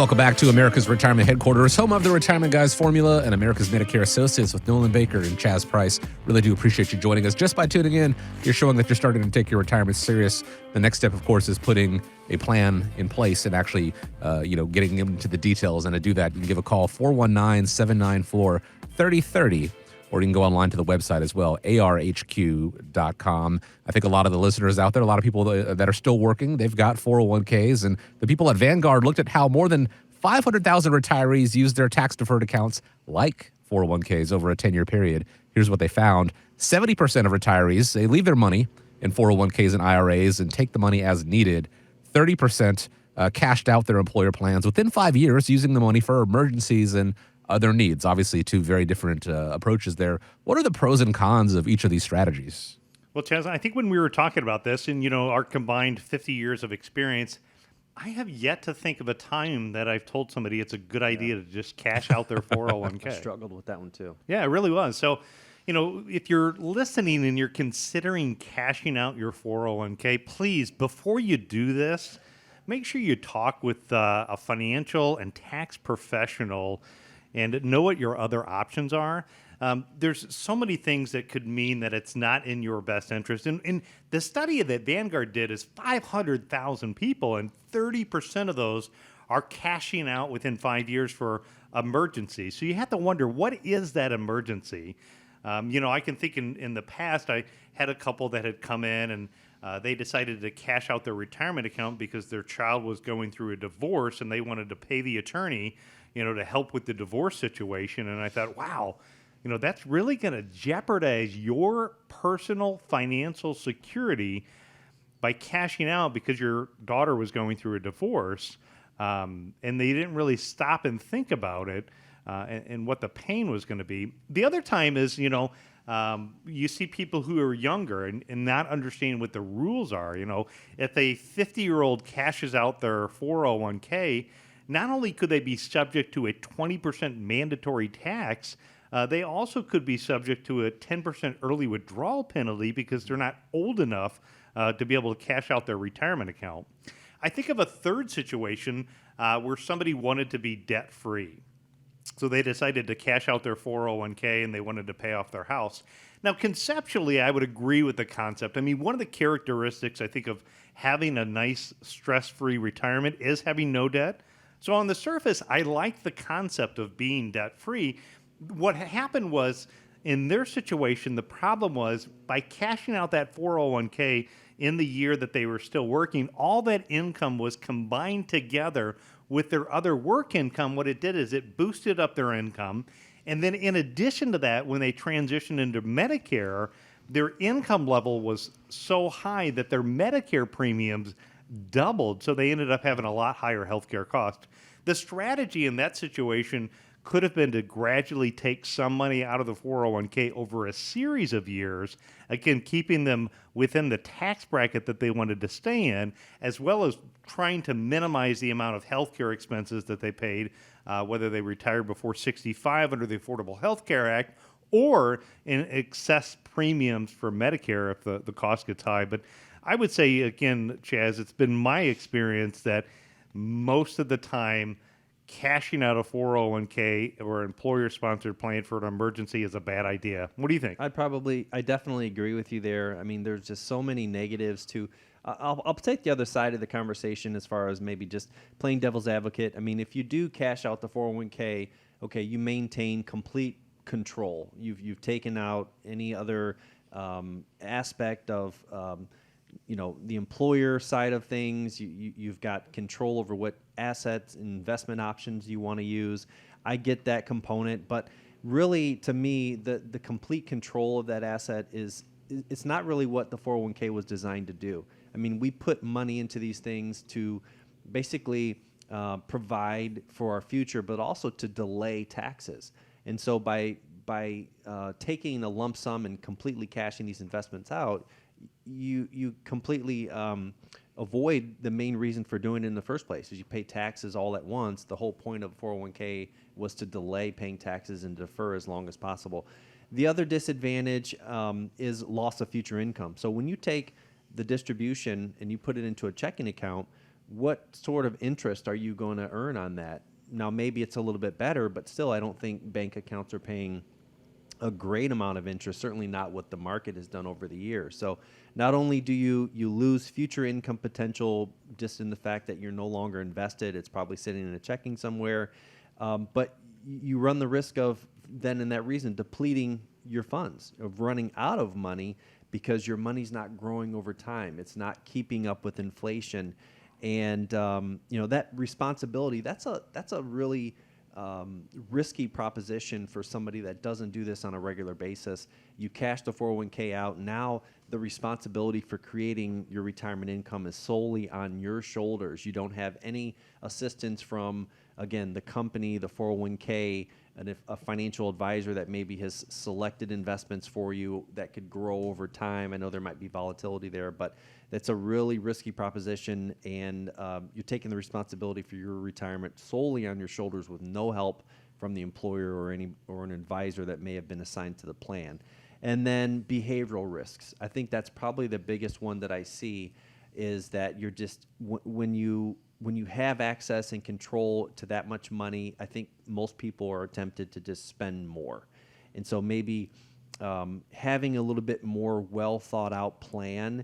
Welcome back to America's Retirement Headquarters, home of the Retirement Guys Formula and America's Medicare Associates with Nolan Baker and Chaz Price. Really do appreciate you joining us. Just by tuning in, you're showing that you're starting to take your retirement serious. The next step, of course, is putting a plan in place and actually, getting into the details. And to do that, you can give a call, 419-794-3030. Or you can go online to the website as well, arhq.com. I think a lot of the listeners out there, a lot of people that are still working, they've got 401ks. And the people at Vanguard looked at how more than 500,000 retirees use their tax-deferred accounts like 401ks over a 10-year period. Here's what they found. 70% of retirees, they leave their money in 401ks and IRAs and take the money as needed. 30% cashed out their employer plans within 5 years, using the money for emergencies and other needs. Obviously, two very different approaches there. What are the pros and cons of each of these strategies? Well, Chaz, I think when we were talking about this and, our combined 50 years of experience, I have yet to think of a time that I've told somebody it's a good idea to just cash out their 401k. I struggled with that one too. Yeah, it really was. So, if you're listening and you're considering cashing out your 401k, please, before you do this, make sure you talk with a financial and tax professional and know what your other options are. There's so many things that could mean that it's not in your best interest. And the study that Vanguard did is 500,000 people, and 30% of those are cashing out within 5 years for emergencies. So you have to wonder, what is that emergency? I can think in the past, I had a couple that had come in and they decided to cash out their retirement account because their child was going through a divorce and they wanted to pay the attorney to help with the divorce situation. And I thought, wow, that's really going to jeopardize your personal financial security by cashing out because your daughter was going through a divorce. And they didn't really stop and think about it and what the pain was going to be. The other time is, you see people who are younger and not understanding what the rules are. If a 50-year-old cashes out their 401k, not only could they be subject to a 20% mandatory tax, they also could be subject to a 10% early withdrawal penalty because they're not old enough to be able to cash out their retirement account. I think of a third situation where somebody wanted to be debt-free. So they decided to cash out their 401k and they wanted to pay off their house. Now, conceptually, I would agree with the concept. I mean, one of the characteristics, I think, of having a nice stress-free retirement is having no debt. So on the surface, I like the concept of being debt-free. What happened was, in their situation, the problem was by cashing out that 401k in the year that they were still working, all that income was combined together with their other work income. What it did is it boosted up their income. And then in addition to that, when they transitioned into Medicare, their income level was so high that their Medicare premiums doubled, so they ended up having a lot higher healthcare costs. The strategy in that situation could have been to gradually take some money out of the 401k over a series of years, again, keeping them within the tax bracket that they wanted to stay in, as well as trying to minimize the amount of healthcare expenses that they paid, whether they retired before 65 under the Affordable Health Care Act or in excess premiums for Medicare if the cost gets high. But I would say, again, Chaz, it's been my experience that most of the time cashing out a 401k or employer-sponsored plan for an emergency is a bad idea. What do you think? I definitely agree with you there. I mean, there's just so many negatives to. I'll take the other side of the conversation as far as maybe just playing devil's advocate. I mean, if you do cash out the 401k, okay, you maintain complete control. You've taken out any other aspect of the employer side of things. You've got control over what assets and investment options you want to use. I get that component, but really, to me, the complete control of that asset it's not really what the 401k was designed to do. I mean, we put money into these things to basically provide for our future, but also to delay taxes. And so by taking a lump sum and completely cashing these investments out, you completely avoid the main reason for doing it in the first place, is you pay taxes all at once. The whole point of 401k was to delay paying taxes and defer as long as possible. The other disadvantage is loss of future income. So when you take the distribution and you put it into a checking account, what sort of interest are you going to earn on that? Now, maybe it's a little bit better, but still, I don't think bank accounts are paying a great amount of interest, certainly not what the market has done over the years. So not only do you lose future income potential just in the fact that you're no longer invested, it's probably sitting in a checking somewhere, but you run the risk of then in that reason depleting your funds, of running out of money because your money's not growing over time. It's not keeping up with inflation. And that responsibility, that's a really risky proposition for somebody that doesn't do this on a regular basis. You cash the 401k out. Now the responsibility for creating your retirement income is solely on your shoulders. You don't have any assistance from, again, the company, the 401k, and if a financial advisor that maybe has selected investments for you that could grow over time. I know there might be volatility there, but that's a really risky proposition, and you're taking the responsibility for your retirement solely on your shoulders with no help from the employer or an advisor that may have been assigned to the plan. And then behavioral risks. I think that's probably the biggest one that I see, is that you're just when you have access and control to that much money, I think most people are tempted to just spend more. And so maybe having a little bit more well thought out plan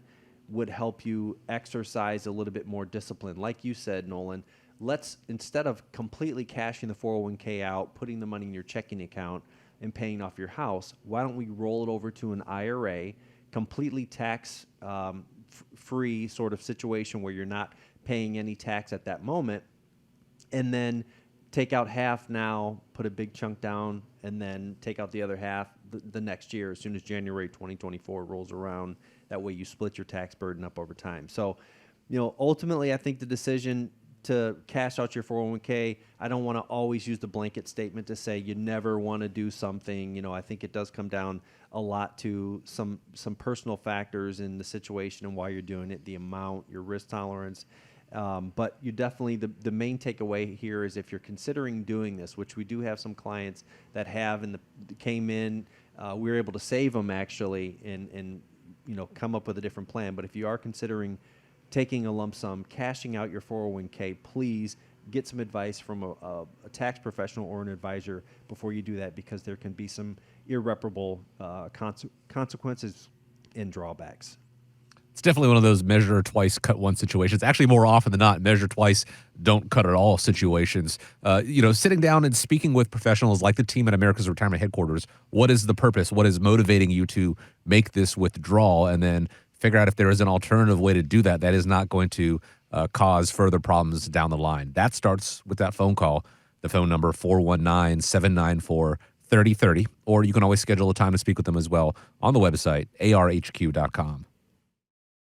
would help you exercise a little bit more discipline. Like you said, Nolan, let's, instead of completely cashing the 401k out, putting the money in your checking account and paying off your house, why don't we roll it over to an IRA, completely tax free sort of situation where you're not paying any tax at that moment, and then take out half now, put a big chunk down, and then take out the other half the next year as soon as January 2024 rolls around. That way you split your tax burden up over time. So, ultimately, I think the decision to cash out your 401k, I don't want to always use the blanket statement to say you never want to do something. I think it does come down a lot to some personal factors in the situation and why you're doing it, the amount, your risk tolerance. But you definitely, the main takeaway here is if you're considering doing this, which we do have some clients that have and came in, we were able to save them actually and come up with a different plan. But if you are considering taking a lump sum, cashing out your 401k, please get some advice from a tax professional or an advisor before you do that, because there can be some irreparable consequences and drawbacks. It's definitely one of those measure twice, cut once situations. Actually, more often than not, measure twice, don't cut at all situations. Sitting down and speaking with professionals like the team at America's Retirement Headquarters, what is the purpose? What is motivating you to make this withdrawal? And then figure out if there is an alternative way to do that that is not going to cause further problems down the line. That starts with that phone call. The phone number, 419-794-3030. Or you can always schedule a time to speak with them as well on the website, arhq.com.